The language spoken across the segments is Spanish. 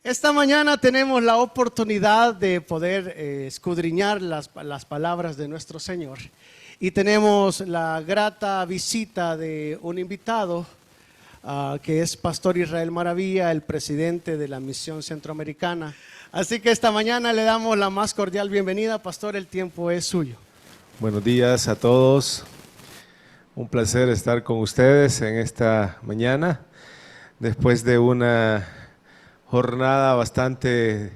Esta mañana tenemos la oportunidad de poder escudriñar las palabras de nuestro Señor. Y tenemos la grata visita de un invitado que es Pastor Israel Maravilla, el presidente de la Misión Centroamericana. Así que esta mañana le damos la más cordial bienvenida. Pastor, el tiempo es suyo. Buenos días a todos. Un placer estar con ustedes en esta mañana, después de una jornada bastante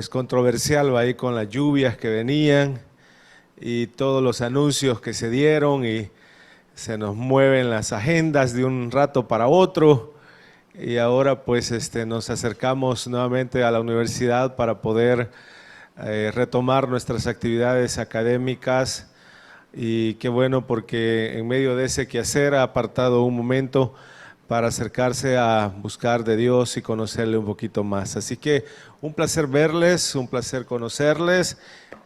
controversial ahí con las lluvias que venían y todos los anuncios que se dieron, y se nos mueven las agendas de un rato para otro, y ahora nos acercamos nuevamente a la universidad para poder retomar nuestras actividades académicas. Y qué bueno, porque en medio de ese quehacer ha apartado un momento para acercarse a buscar de Dios y conocerle un poquito más. Así que un placer verles, un placer conocerles.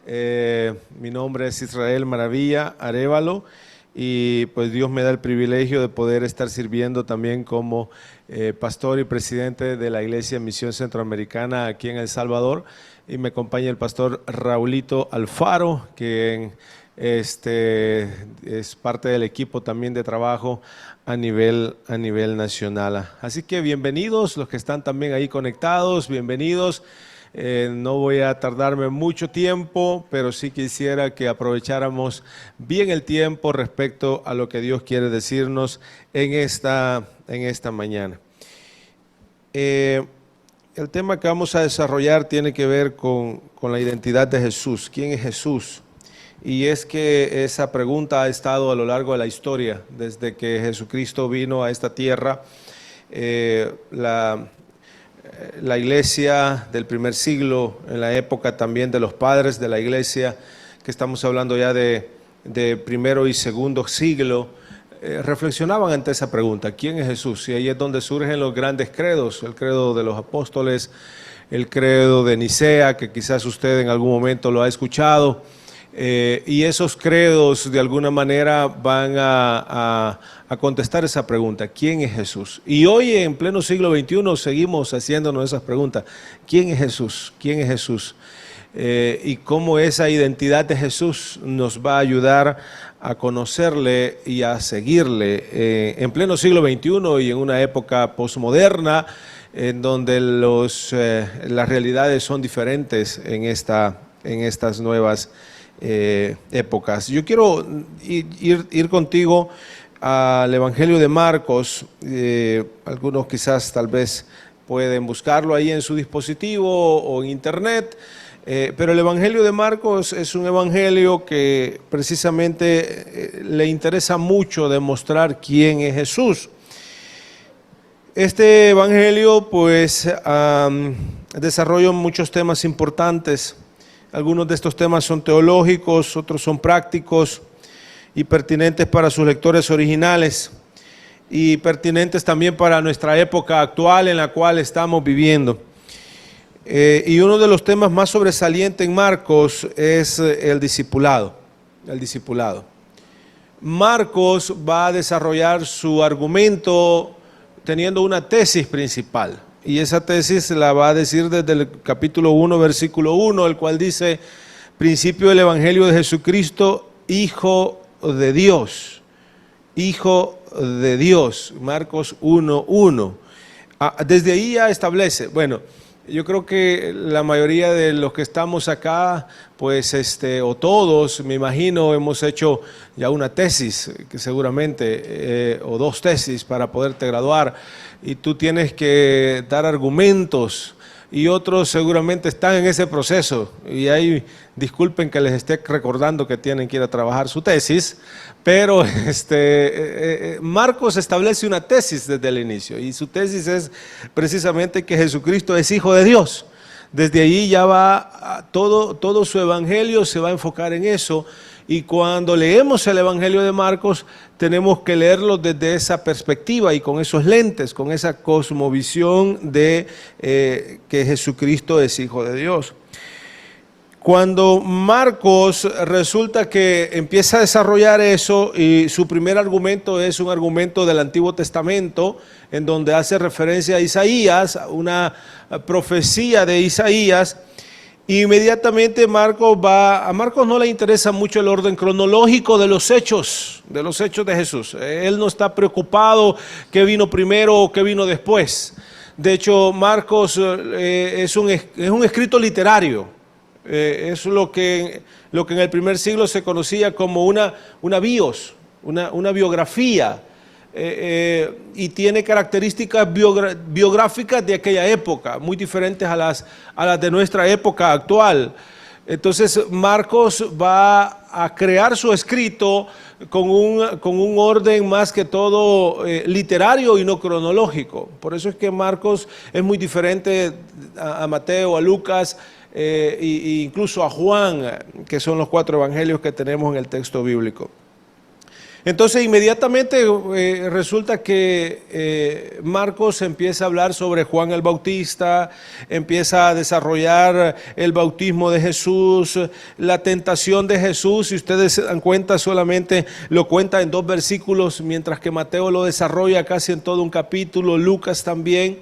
Mi nombre es Israel Maravilla Arévalo, y pues Dios me da el privilegio de poder estar sirviendo también como pastor y presidente de la Iglesia Misión Centroamericana aquí en El Salvador, y me acompaña el pastor Raulito Alfaro, que es parte del equipo también de trabajo a nivel nacional. Así que bienvenidos los que están también ahí conectados, bienvenidos. No voy a tardarme mucho tiempo, pero sí quisiera que aprovecháramos bien el tiempo respecto a lo que Dios quiere decirnos en esta mañana. El tema que vamos a desarrollar tiene que ver con la identidad de Jesús. ¿Quién es Jesús? Y es que esa pregunta ha estado a lo largo de la historia, desde que Jesucristo vino a esta tierra. La iglesia del primer siglo, en la época también de los padres de la iglesia, que estamos hablando ya de primero y segundo siglo, reflexionaban ante esa pregunta: ¿quién es Jesús? Y ahí es donde surgen los grandes credos, el credo de los apóstoles, el credo de Nicea, que quizás usted en algún momento lo ha escuchado. Y esos credos de alguna manera van a contestar esa pregunta: ¿quién es Jesús? Y hoy en pleno siglo XXI seguimos haciéndonos esas preguntas: ¿quién es Jesús? ¿Quién es Jesús? Y cómo esa identidad de Jesús nos va a ayudar a conocerle y a seguirle en pleno siglo XXI y en una época posmoderna en donde las realidades son diferentes en estas nuevas épocas. Yo quiero ir contigo al Evangelio de Marcos. Algunos quizás tal vez pueden buscarlo ahí en su dispositivo o en internet, pero el Evangelio de Marcos es un evangelio que precisamente le interesa mucho demostrar quién es Jesús. Este evangelio desarrolla muchos temas importantes. Algunos de estos temas son teológicos, otros son prácticos y pertinentes para sus lectores originales, y pertinentes también para nuestra época actual en la cual estamos viviendo. Y uno de los temas más sobresalientes en Marcos es el discipulado. Marcos va a desarrollar su argumento teniendo una tesis principal. Y esa tesis la va a decir desde el capítulo 1, versículo 1, el cual dice: principio del Evangelio de Jesucristo, Hijo de Dios. Hijo de Dios. Marcos 1:1. Desde ahí ya establece, yo creo que la mayoría de los que estamos acá, o todos, me imagino, hemos hecho ya una tesis, que seguramente, o dos tesis para poderte graduar, y tú tienes que dar argumentos, y otros seguramente están en ese proceso, y ahí disculpen que les esté recordando que tienen que ir a trabajar su tesis, pero Marcos establece una tesis desde el inicio, y su tesis es precisamente que Jesucristo es Hijo de Dios. Desde ahí ya va todo su evangelio se va a enfocar en eso, y cuando leemos el Evangelio de Marcos tenemos que leerlo desde esa perspectiva y con esos lentes, con esa cosmovisión de que Jesucristo es Hijo de Dios. Cuando Marcos resulta que empieza a desarrollar eso y su primer argumento es un argumento del Antiguo Testamento en donde hace referencia a Isaías, una profecía de Isaías, inmediatamente a Marcos no le interesa mucho el orden cronológico de los hechos de Jesús. Él no está preocupado qué vino primero o qué vino después. De hecho, Marcos es un escrito literario. Es lo que en el primer siglo se conocía como una biografía, y tiene características biográficas de aquella época, muy diferentes a las de nuestra época actual. Entonces Marcos va a crear su escrito con un orden más que todo literario y no cronológico. Por eso es que Marcos es muy diferente a Mateo, a Lucas, e incluso a Juan, que son los 4 evangelios que tenemos en el texto bíblico. Entonces inmediatamente resulta que Marcos empieza a hablar sobre Juan el Bautista, empieza a desarrollar el bautismo de Jesús, la tentación de Jesús. Si ustedes se dan cuenta, solamente lo cuenta en 2 versículos, mientras que Mateo lo desarrolla casi en todo un capítulo, Lucas también.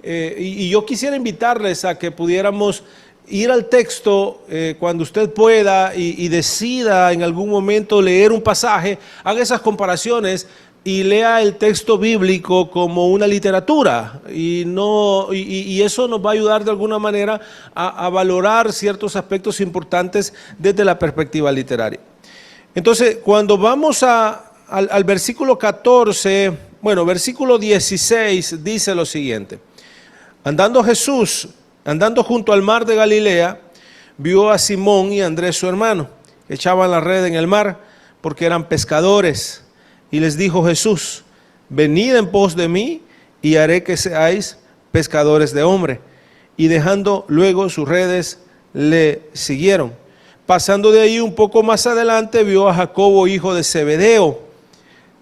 Y yo quisiera invitarles a que pudiéramos ir al texto cuando usted pueda y decida en algún momento leer un pasaje, haga esas comparaciones y lea el texto bíblico como una literatura, y eso nos va a ayudar de alguna manera a valorar ciertos aspectos importantes desde la perspectiva literaria. Entonces, cuando vamos al versículo 14, versículo 16 dice lo siguiente: andando junto al mar de Galilea, vio a Simón y a Andrés su hermano, que echaban la red en el mar, porque eran pescadores. Y les dijo Jesús: venid en pos de mí, y haré que seáis pescadores de hombre. Y dejando luego sus redes, le siguieron. Pasando de ahí un poco más adelante, vio a Jacobo, hijo de Zebedeo,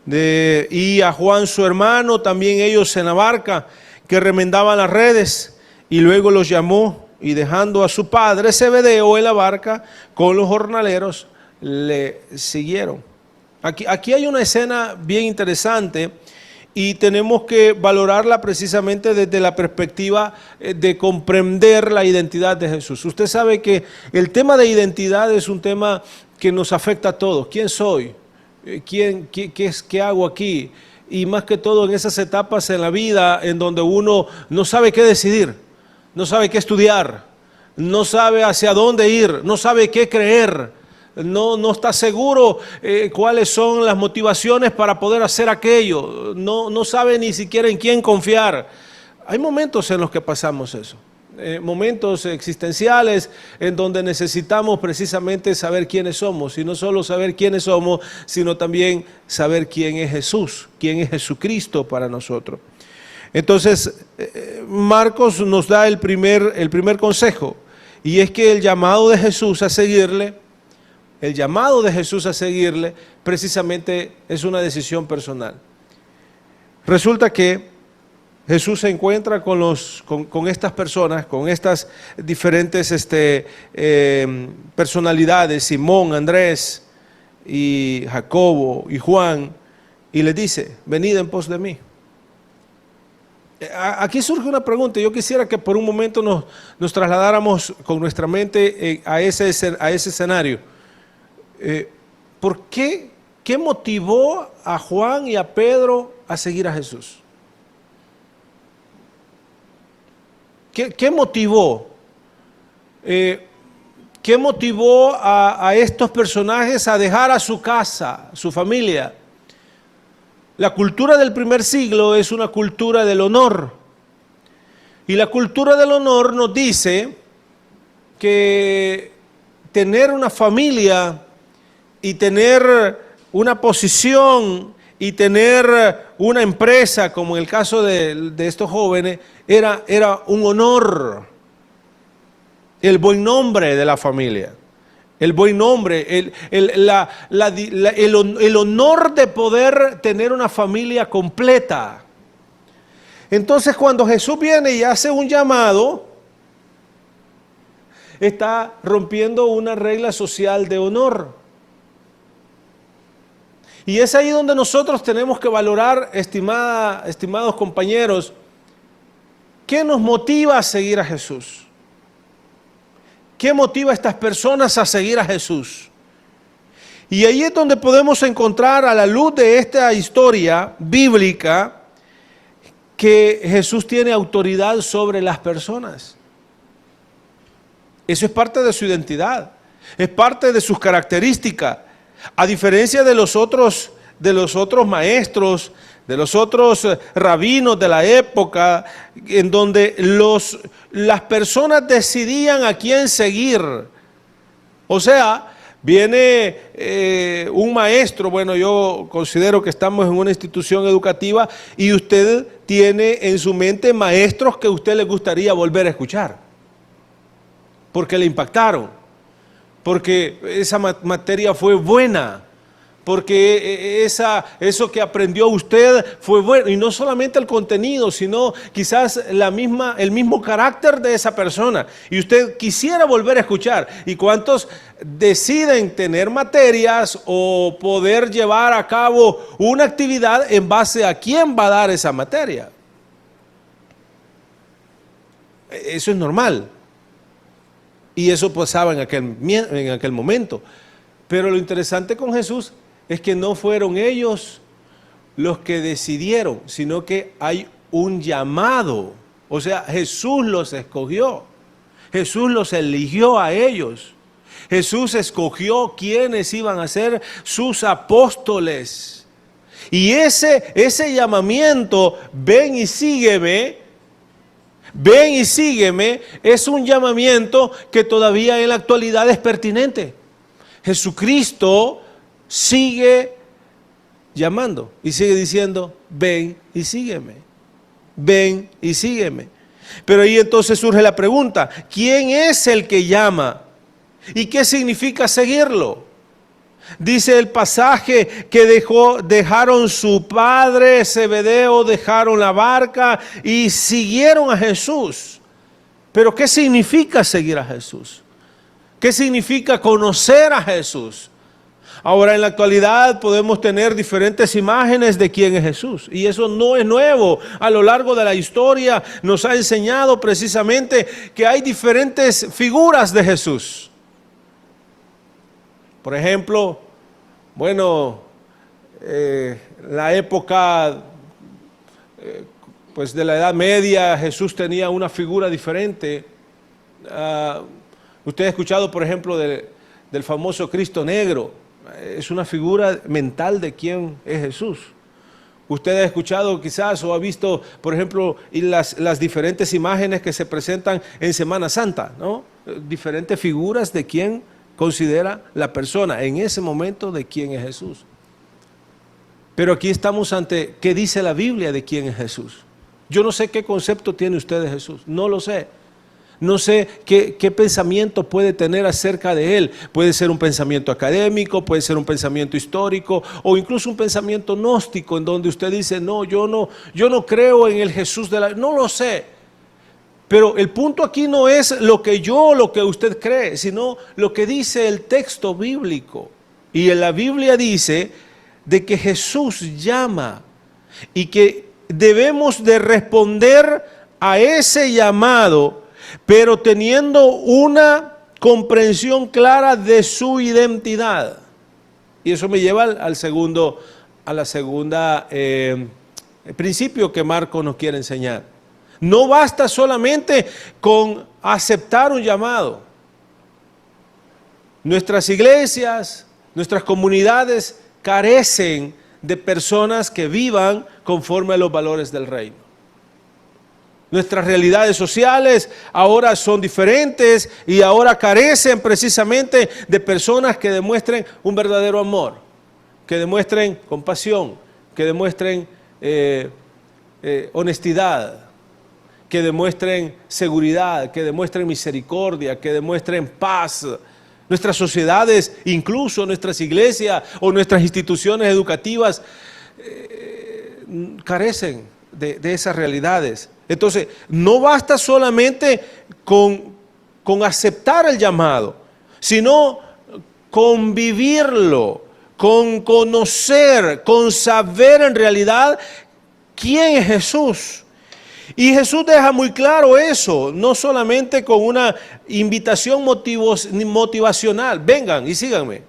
y a Juan su hermano, también ellos en la barca, que remendaban las redes. Y luego los llamó, y dejando a su padre Zebedeo en la barca con los jornaleros, le siguieron. Aquí hay una escena bien interesante y tenemos que valorarla precisamente desde la perspectiva de comprender la identidad de Jesús. Usted sabe que el tema de identidad es un tema que nos afecta a todos. ¿Quién soy? ¿Qué hago aquí? Y más que todo en esas etapas en la vida en donde uno no sabe qué decidir, no sabe qué estudiar, no sabe hacia dónde ir, no sabe qué creer, no está seguro cuáles son las motivaciones para poder hacer aquello, no sabe ni siquiera en quién confiar. Hay momentos en los que pasamos eso, momentos existenciales en donde necesitamos precisamente saber quiénes somos, y no solo saber quiénes somos, sino también saber quién es Jesús, quién es Jesucristo para nosotros. Entonces, Marcos nos da el primer consejo, y es que el llamado de Jesús a seguirle, precisamente es una decisión personal. Resulta que Jesús se encuentra con estas personas, con estas diferentes personalidades, Simón, Andrés y Jacobo y Juan, y les dice: venid en pos de mí. Aquí surge una pregunta. Yo quisiera que por un momento nos trasladáramos con nuestra mente a ese escenario. ¿Por qué? ¿Qué motivó a Juan y a Pedro a seguir a Jesús? ¿Qué motivó? ¿Qué motivó a estos personajes a dejar a su casa, su familia? La cultura del primer siglo es una cultura del honor. Y la cultura del honor nos dice que tener una familia y tener una posición y tener una empresa, como en el caso de estos jóvenes, era un honor. El buen nombre de la familia. El buen nombre, el honor de poder tener una familia completa. Entonces, cuando Jesús viene y hace un llamado, está rompiendo una regla social de honor. Y es ahí donde nosotros tenemos que valorar, estimados compañeros, ¿qué nos motiva a seguir a Jesús? ¿Qué motiva a estas personas a seguir a Jesús? Y ahí es donde podemos encontrar, a la luz de esta historia bíblica, que Jesús tiene autoridad sobre las personas. Eso es parte de su identidad, es parte de sus características. A diferencia de los otros maestros, de los otros rabinos de la época, en donde las personas decidían a quién seguir. O sea, viene un maestro, bueno, yo considero que estamos en una institución educativa y usted tiene en su mente maestros que a usted le gustaría volver a escuchar, porque le impactaron, porque esa materia fue buena, porque eso que aprendió usted fue bueno, y no solamente el contenido, sino quizás el mismo carácter de esa persona, y usted quisiera volver a escuchar. ¿Y cuántos deciden tener materias o poder llevar a cabo una actividad en base a quién va a dar esa materia? Eso es normal. Y eso pasaba en aquel momento. Pero lo interesante con Jesús es que no fueron ellos los que decidieron, sino que hay un llamado. O sea, Jesús los escogió. Jesús los eligió a ellos. Jesús escogió quiénes iban a ser sus apóstoles. Y ese llamamiento, ven y sígueme, es un llamamiento que todavía en la actualidad es pertinente. Jesucristo sigue llamando y sigue diciendo, ven y sígueme, ven y sígueme. Pero ahí entonces surge la pregunta, ¿quién es el que llama? ¿Y qué significa seguirlo? Dice el pasaje que dejaron su padre Zebedeo, dejaron la barca y siguieron a Jesús. Pero ¿qué significa seguir a Jesús? ¿Qué significa conocer a Jesús? Ahora, en la actualidad podemos tener diferentes imágenes de quién es Jesús, y eso no es nuevo. A lo largo de la historia nos ha enseñado precisamente que hay diferentes figuras de Jesús. Por ejemplo, bueno, la época pues de la Edad Media, Jesús tenía una figura diferente. Usted ha escuchado, por ejemplo, del famoso Cristo Negro. Es una figura mental de quién es Jesús. Usted ha escuchado quizás o ha visto, por ejemplo, las diferentes imágenes que se presentan en Semana Santa, ¿no? Diferentes figuras de quién considera la persona en ese momento de quién es Jesús. Pero aquí estamos ante qué dice la Biblia de quién es Jesús. Yo no sé qué concepto tiene usted de Jesús, no lo sé. No sé qué pensamiento puede tener acerca de Él. Puede ser un pensamiento académico, puede ser un pensamiento histórico o incluso un pensamiento gnóstico en donde usted dice, no, yo no creo en el Jesús de la... No lo sé. Pero el punto aquí no es lo que usted cree, sino lo que dice el texto bíblico. Y en la Biblia dice de que Jesús llama y que debemos de responder a ese llamado, pero teniendo una comprensión clara de su identidad. Y eso me lleva al segundo principio que Marcos nos quiere enseñar. No basta solamente con aceptar un llamado. Nuestras iglesias, nuestras comunidades carecen de personas que vivan conforme a los valores del reino. Nuestras realidades sociales ahora son diferentes y ahora carecen precisamente de personas que demuestren un verdadero amor, que demuestren compasión, que demuestren honestidad, que demuestren seguridad, que demuestren misericordia, que demuestren paz. Nuestras sociedades, incluso nuestras iglesias o nuestras instituciones educativas carecen de esas realidades. Entonces, no basta solamente con con aceptar el llamado, sino con vivirlo, con conocer, con saber en realidad quién es Jesús. Y Jesús deja muy claro eso, no solamente con una invitación motivacional, vengan y síganme,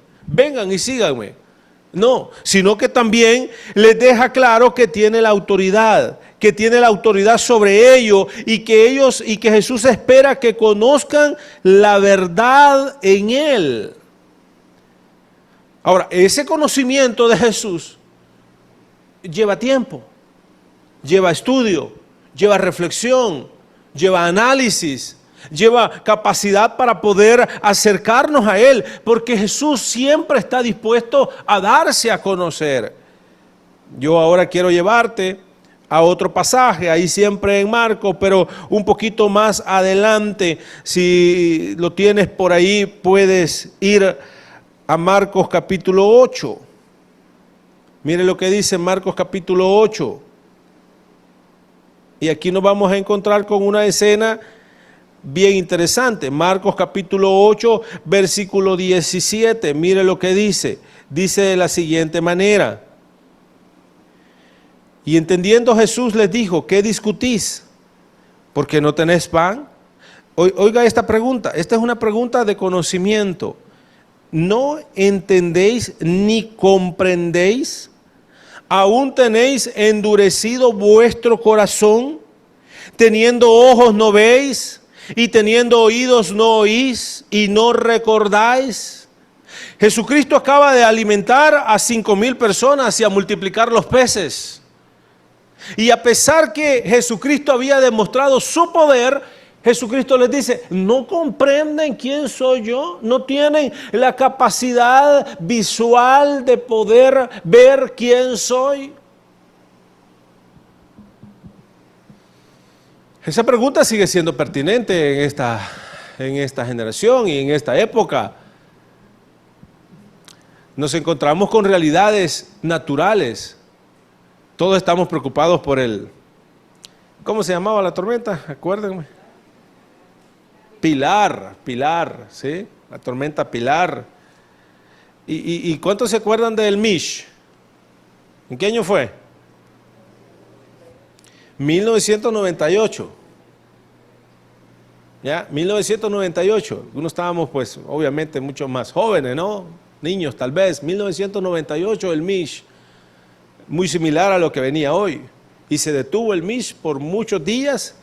no, sino que también les deja claro que tiene la autoridad sobre ellos y que Jesús espera que conozcan la verdad en Él. Ahora, ese conocimiento de Jesús lleva tiempo, lleva estudio, lleva reflexión, lleva análisis, lleva capacidad para poder acercarnos a Él, porque Jesús siempre está dispuesto a darse a conocer. Yo ahora quiero llevarte a otro pasaje, ahí siempre en Marcos, pero un poquito más adelante. Si lo tienes por ahí, puedes ir a Marcos capítulo 8. Mire lo que dice Marcos capítulo 8. Y aquí nos vamos a encontrar con una escena bien interesante. Marcos capítulo 8, versículo 17. Mire lo que dice. Dice de la siguiente manera. Y entendiendo Jesús les dijo, ¿qué discutís? ¿Porque no tenés pan? Oiga esta pregunta. Esta es una pregunta de conocimiento. ¿No entendéis ni comprendéis? ¿Aún tenéis endurecido vuestro corazón? Teniendo ojos no veis, y teniendo oídos no oís, y no recordáis. Jesucristo acaba de alimentar a 5,000 personas y a multiplicar los peces. Y a pesar que Jesucristo había demostrado su poder, Jesucristo les dice, ¿no comprenden quién soy yo? ¿No tienen la capacidad visual de poder ver quién soy? Esa pregunta sigue siendo pertinente en esta generación y en esta época. Nos encontramos con realidades naturales. Todos estamos preocupados por ¿cómo se llamaba la tormenta? Acuérdenme. Pilar, ¿sí? La tormenta Pilar. ¿Y cuántos se acuerdan del Mish? ¿En qué año fue? 1998. ¿Ya? 1998. Algunos estábamos, pues, obviamente mucho más jóvenes, ¿no? Niños, tal vez. 1998, el Mish. Muy similar a lo que venía hoy. Y se detuvo el Mish por muchos días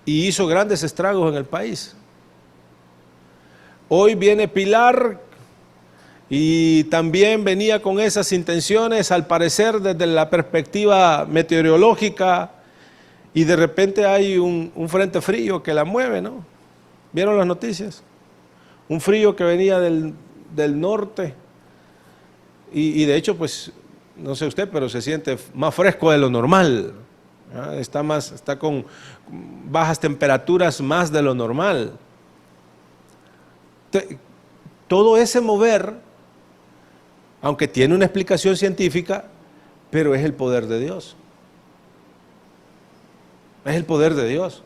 y hizo grandes estragos en el país. Hoy viene Pilar y también venía con esas intenciones, al parecer desde la perspectiva meteorológica, y de repente hay un frente frío que la mueve, ¿no? ¿Vieron las noticias? Un frío que venía del norte y de hecho, pues, no sé usted, pero se siente más fresco de lo normal, ¿no? Está con bajas temperaturas más de lo normal. Todo ese mover, aunque tiene una explicación científica, pero es el poder de Dios. Es el poder de Dios.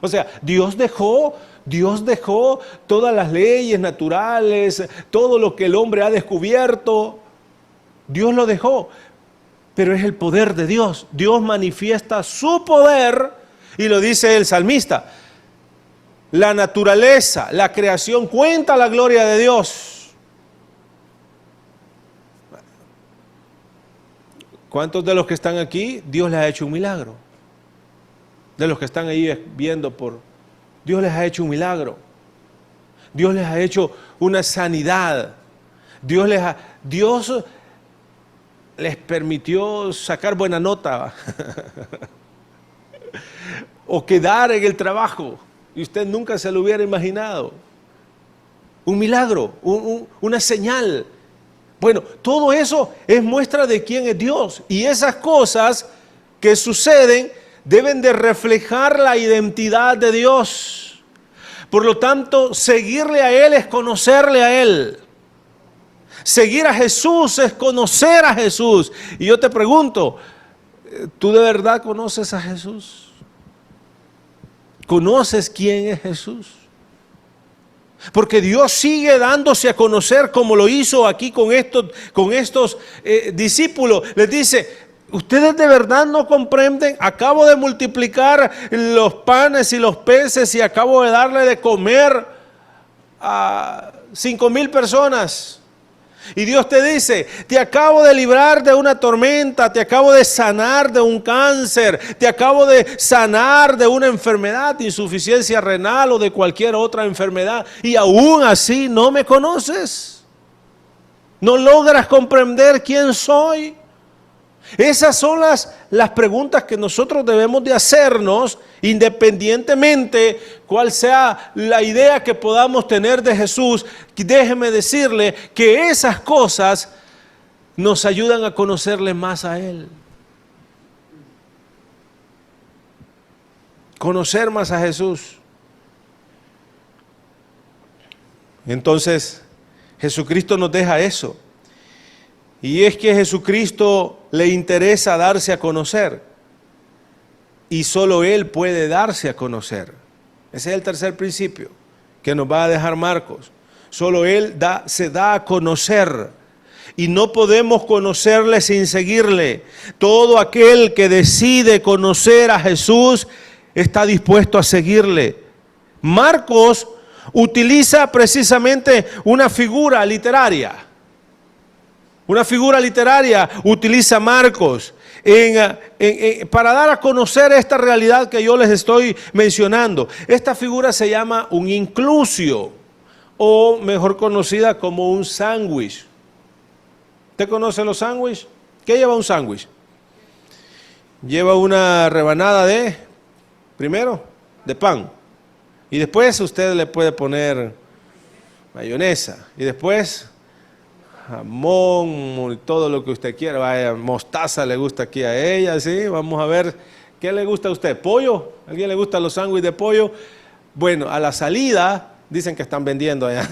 O sea, Dios dejó todas las leyes naturales, todo lo que el hombre ha descubierto, Dios lo dejó, pero es el poder de Dios. Dios manifiesta su poder y lo dice el salmista. La naturaleza, la creación cuenta la gloria de Dios. ¿Cuántos de los que están aquí, Dios les ha hecho un milagro? De los que están ahí viendo Dios les ha hecho un milagro. Dios les ha hecho una sanidad. Dios les permitió sacar buena nota o quedar en el trabajo. Y usted nunca se lo hubiera imaginado. Un milagro, una señal. Bueno, todo eso es muestra de quién es Dios. Y esas cosas que suceden deben de reflejar la identidad de Dios. Por lo tanto, seguirle a Él es conocerle a Él. Seguir a Jesús es conocer a Jesús. Y yo te pregunto, ¿tú de verdad conoces a Jesús? ¿Conoces quién es Jesús? Porque Dios sigue dándose a conocer como lo hizo aquí con estos discípulos. Les dice, ustedes de verdad no comprenden, acabo de multiplicar los panes y los peces y acabo de darle de comer a 5,000 personas. Y Dios te dice, te acabo de librar de una tormenta, te acabo de sanar de un cáncer, te acabo de sanar de una enfermedad, de insuficiencia renal o de cualquier otra enfermedad. Y aún así no me conoces. No logras comprender quién soy. Esas son las preguntas que nosotros debemos de hacernos, independientemente cuál sea la idea que podamos tener de Jesús. Déjeme decirle que esas cosas nos ayudan a conocerle más a Él. Conocer más a Jesús. Entonces, Jesucristo nos deja eso. Y es que a Jesucristo le interesa darse a conocer. Y solo Él puede darse a conocer. Ese es el tercer principio que nos va a dejar Marcos. Solo Él se da a conocer. Y no podemos conocerle sin seguirle. Todo aquel que decide conocer a Jesús está dispuesto a seguirle. Marcos utiliza precisamente una figura literaria. Una figura literaria utiliza Marcos para dar a conocer esta realidad que yo les estoy mencionando. Esta figura se llama un inclusio, o mejor conocida como un sándwich. ¿Usted conoce los sándwiches? ¿Qué lleva un sándwich? Lleva una rebanada primero, de pan. Y después usted le puede poner mayonesa. Y después jamón y todo lo que usted quiera. Vaya, mostaza le gusta aquí a ella, ¿sí? Vamos a ver, ¿qué le gusta a usted? ¿Pollo? ¿A alguien le gustan los sándwiches de pollo? Bueno, a la salida, dicen que están vendiendo allá.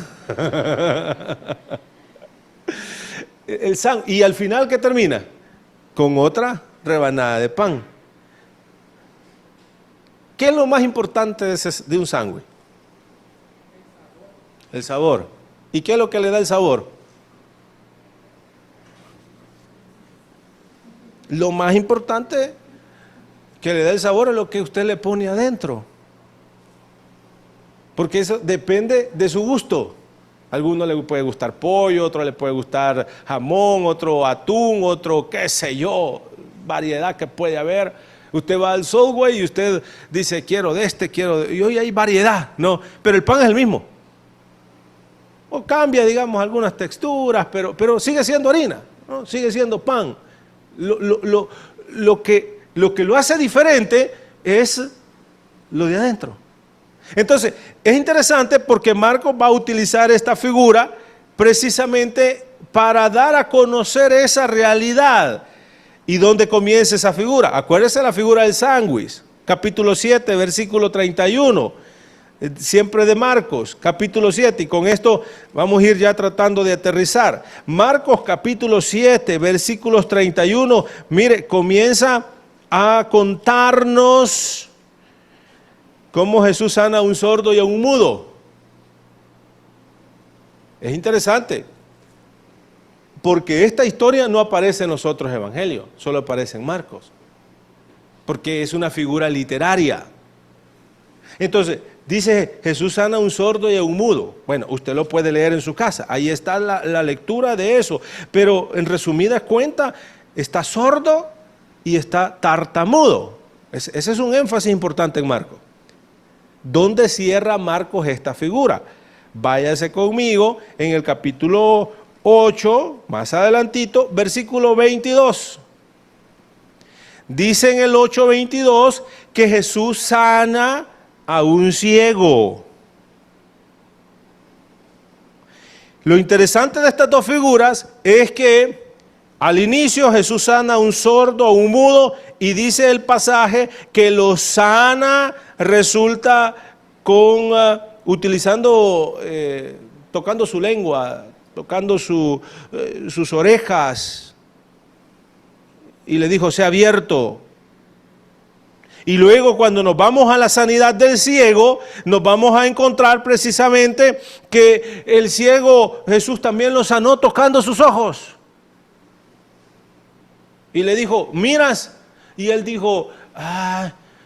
Y al final, ¿qué termina? Con otra rebanada de pan. ¿Qué es lo más importante de un sándwich? El sabor. ¿Y qué es lo que le da el sabor? Lo más importante que le da el sabor es lo que usted le pone adentro. Porque eso depende de su gusto. A alguno le puede gustar pollo, otro le puede gustar jamón, otro atún, otro qué sé yo, variedad que puede haber. Usted va al Subway y usted dice, quiero de este, y hoy hay variedad, ¿no? Pero el pan es el mismo. O cambia, digamos, algunas texturas, pero sigue siendo harina, ¿no? Sigue siendo pan. Lo que lo hace diferente es lo de adentro. Entonces, es interesante porque Marcos va a utilizar esta figura precisamente para dar a conocer esa realidad. ¿Y dónde comienza esa figura? Acuérdese la figura del sándwich, capítulo 7, versículo 31, siempre de Marcos, capítulo 7, y con esto vamos a ir ya tratando de aterrizar. Marcos capítulo 7, versículos 31, mire, comienza a contarnos cómo Jesús sana a un sordo y a un mudo. Es interesante, porque esta historia no aparece en los otros evangelios, solo aparece en Marcos, porque es una figura literaria. Entonces, dice, Jesús sana a un sordo y a un mudo. Bueno, usted lo puede leer en su casa, ahí está la lectura de eso, pero en resumidas cuentas, está sordo y está tartamudo. Ese es un énfasis importante en Marcos. ¿Dónde cierra Marcos esta figura? Váyase conmigo en el capítulo 8, más adelantito, versículo 22. Dice en el 8:22 que Jesús sana a un ciego. Lo interesante de estas dos figuras es que al inicio Jesús sana a un sordo, a un mudo, y dice el pasaje que lo sana, resulta con tocando su lengua, tocando sus orejas, y le dijo, sea abierto. Y luego cuando nos vamos a la sanidad del ciego, nos vamos a encontrar precisamente que el ciego Jesús también lo sanó tocando sus ojos. Y le dijo, ¿miras? Y él dijo,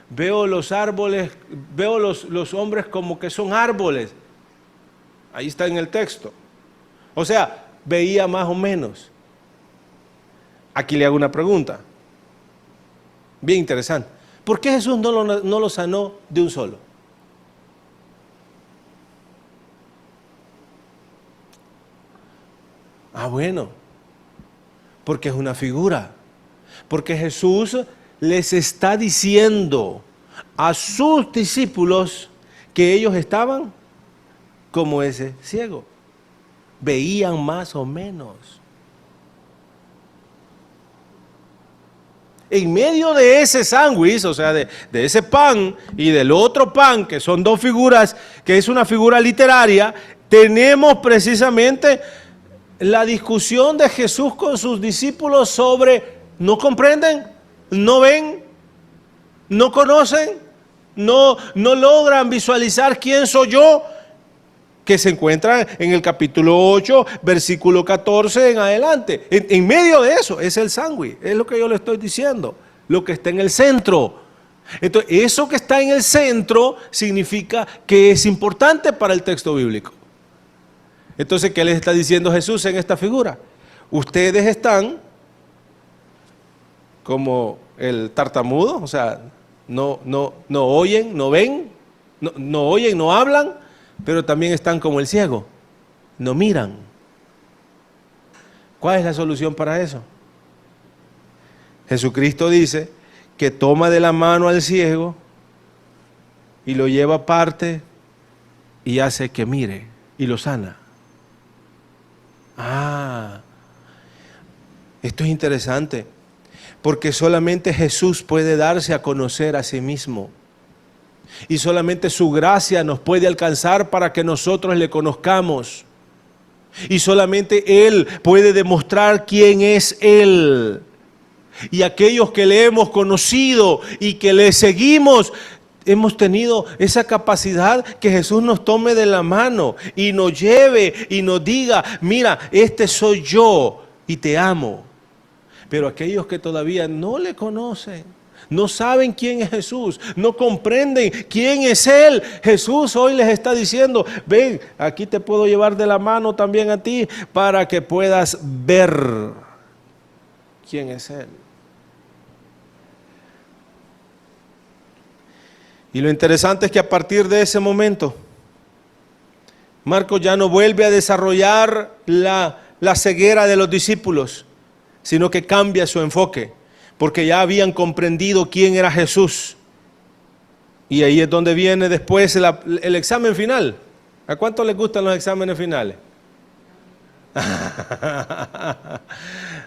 veo los árboles, veo los hombres como que son árboles. Ahí está en el texto. O sea, veía más o menos. Aquí le hago una pregunta. Bien interesante. ¿Por qué Jesús no lo sanó de un solo? Bueno, porque es una figura. Porque Jesús les está diciendo a sus discípulos que ellos estaban como ese ciego. Veían más o menos. En medio de ese sándwich, o sea, de ese pan y del otro pan, que son dos figuras, que es una figura literaria, tenemos precisamente la discusión de Jesús con sus discípulos sobre, ¿no comprenden? ¿No ven? ¿No conocen? ¿No logran visualizar quién soy yo? Que se encuentra en el capítulo 8, versículo 14 en adelante. En medio de eso es el sándwich, es lo que yo le estoy diciendo, lo que está en el centro. Entonces, eso que está en el centro significa que es importante para el texto bíblico. Entonces, ¿qué les está diciendo Jesús en esta figura? Ustedes están como el tartamudo, o sea, no oyen, no ven, no oyen, no hablan, pero también están como el ciego, no miran. ¿Cuál es la solución para eso? Jesucristo dice que toma de la mano al ciego y lo lleva aparte y hace que mire y lo sana. Esto es interesante, porque solamente Jesús puede darse a conocer a sí mismo. Y solamente su gracia nos puede alcanzar para que nosotros le conozcamos. Y solamente Él puede demostrar quién es Él. Y aquellos que le hemos conocido y que le seguimos, hemos tenido esa capacidad que Jesús nos tome de la mano y nos lleve y nos diga, mira, este soy yo y te amo. Pero aquellos que todavía no le conocen, no saben quién es Jesús, no comprenden quién es Él. Jesús hoy les está diciendo, ven, aquí te puedo llevar de la mano también a ti para que puedas ver quién es Él. Y lo interesante es que a partir de ese momento, Marcos ya no vuelve a desarrollar la ceguera de los discípulos, sino que cambia su enfoque. Porque ya habían comprendido quién era Jesús. Y ahí es donde viene después el examen final. ¿A cuántos les gustan los exámenes finales?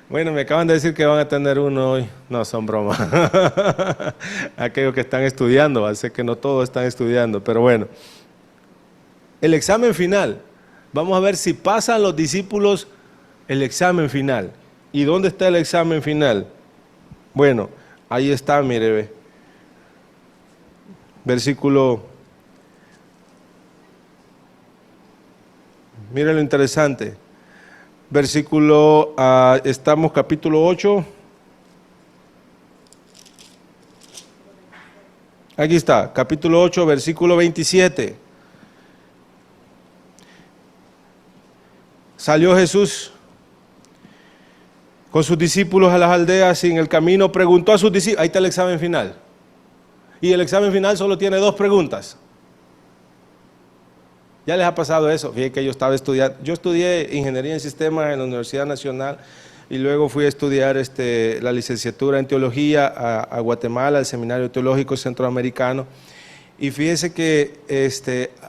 Bueno, me acaban de decir que van a tener uno hoy. No, son bromas. Aquellos que están estudiando, sé que no todos están estudiando, pero bueno. El examen final. Vamos a ver si pasan los discípulos el examen final. ¿Y dónde está el examen final? Bueno, ahí está, mire, ve. Versículo, mire lo interesante. Versículo, estamos capítulo 8. Aquí está, capítulo 8, versículo 27. Salió Jesús con sus discípulos a las aldeas y en el camino preguntó a sus discípulos. Ahí está el examen final. Y el examen final solo tiene 2 preguntas. ¿Ya les ha pasado eso? Fíjense que yo estaba estudiando. Yo estudié Ingeniería en Sistemas en la Universidad Nacional y luego fui a estudiar la licenciatura en Teología a Guatemala, al Seminario Teológico Centroamericano. Y fíjense que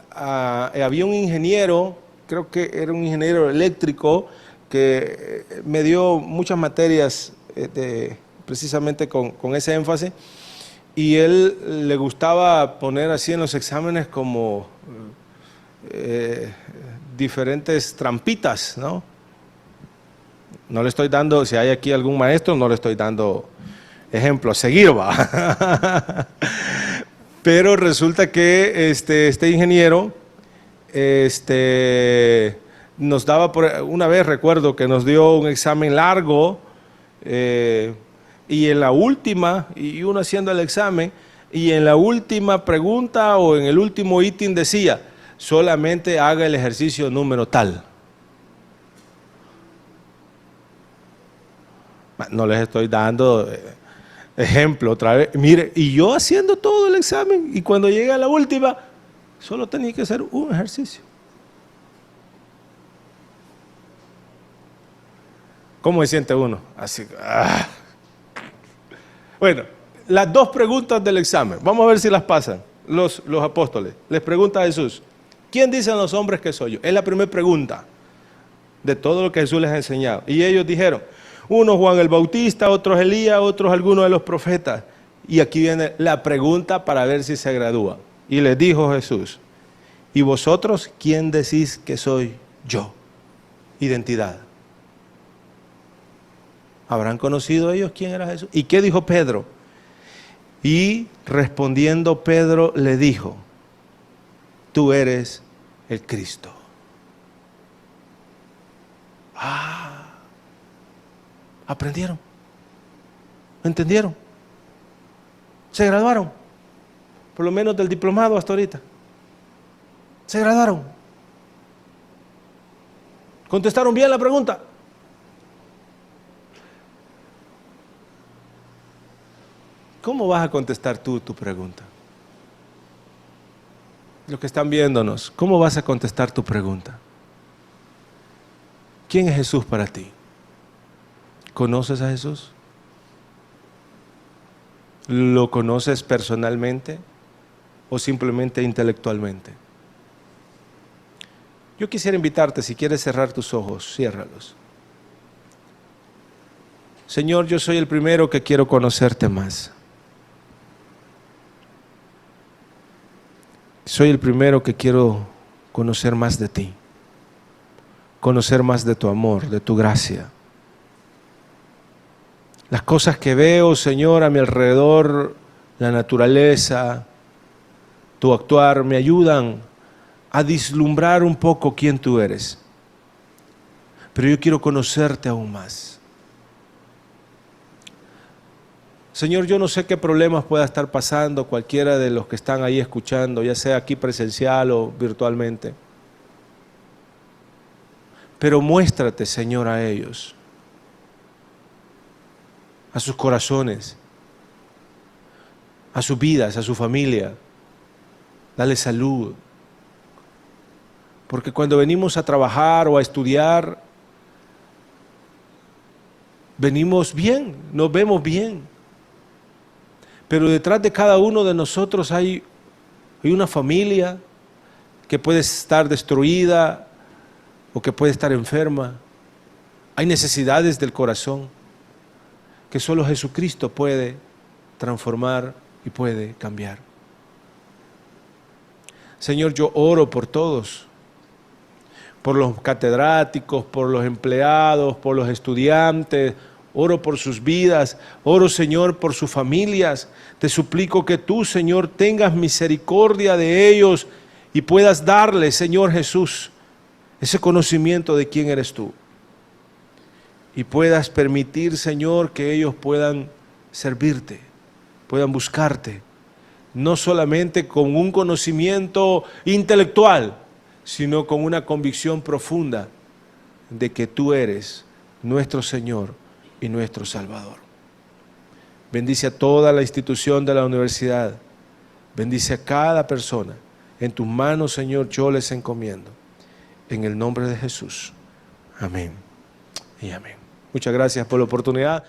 había un ingeniero, creo que era un ingeniero eléctrico, que me dio muchas materias precisamente con ese énfasis, y él le gustaba poner así en los exámenes como diferentes trampitas, ¿no? No le estoy dando, si hay aquí algún maestro, no le estoy dando ejemplo, a seguir va. Pero resulta que este ingeniero nos daba, una vez recuerdo que nos dio un examen largo, y en la última, y uno haciendo el examen, y en la última pregunta o en el último ítem decía, solamente haga el ejercicio número tal. No les estoy dando ejemplo otra vez. Mire, y yo haciendo todo el examen, y cuando llegué a la última, solo tenía que hacer un ejercicio. ¿Cómo se siente uno? Así. Bueno, las dos preguntas del examen. Vamos a ver si las pasan los apóstoles. Les pregunta a Jesús, ¿quién dicen los hombres que soy yo? Es la primera pregunta de todo lo que Jesús les ha enseñado. Y ellos dijeron, unos Juan el Bautista, otros Elías, otros algunos de los profetas. Y aquí viene la pregunta para ver si se gradúa. Y les dijo Jesús, ¿y vosotros quién decís que soy yo? Identidad. ¿Habrán conocido ellos quién era Jesús? ¿Y qué dijo Pedro? Y respondiendo Pedro le dijo, tú eres el Cristo. ¿Aprendieron? ¿Entendieron? ¿Se graduaron? Por lo menos del diplomado hasta ahorita. ¿Se graduaron? ¿Contestaron bien la pregunta? ¿Cómo vas a contestar tú tu pregunta? Los que están viéndonos, ¿cómo vas a contestar tu pregunta? ¿Quién es Jesús para ti? ¿Conoces a Jesús? ¿Lo conoces personalmente o simplemente intelectualmente? Yo quisiera invitarte, si quieres cerrar tus ojos, ciérralos. Señor, yo soy el primero que quiero conocerte más. Soy el primero que quiero conocer más de ti, conocer más de tu amor, de tu gracia. Las cosas que veo, Señor, a mi alrededor, la naturaleza, tu actuar, me ayudan a vislumbrar un poco quién tú eres. Pero yo quiero conocerte aún más. Señor, yo no sé qué problemas pueda estar pasando cualquiera de los que están ahí escuchando, ya sea aquí presencial o virtualmente. Pero muéstrate, Señor, a ellos, a sus corazones, a sus vidas, a su familia. Dale salud. Porque cuando venimos a trabajar o a estudiar, venimos bien, nos vemos bien. Pero detrás de cada uno de nosotros hay una familia que puede estar destruida o que puede estar enferma. Hay necesidades del corazón que solo Jesucristo puede transformar y puede cambiar. Señor, yo oro por todos, por los catedráticos, por los empleados, por los estudiantes. Oro por sus vidas, oro, Señor, por sus familias. Te suplico que tú, Señor, tengas misericordia de ellos y puedas darles, Señor Jesús, ese conocimiento de quién eres tú. Y puedas permitir, Señor, que ellos puedan servirte, puedan buscarte, no solamente con un conocimiento intelectual, sino con una convicción profunda de que tú eres nuestro Señor y nuestro Salvador. Bendice a toda la institución de la universidad. Bendice a cada persona. En tus manos, Señor, yo les encomiendo. En el nombre de Jesús. Amén y amén. Muchas gracias por la oportunidad.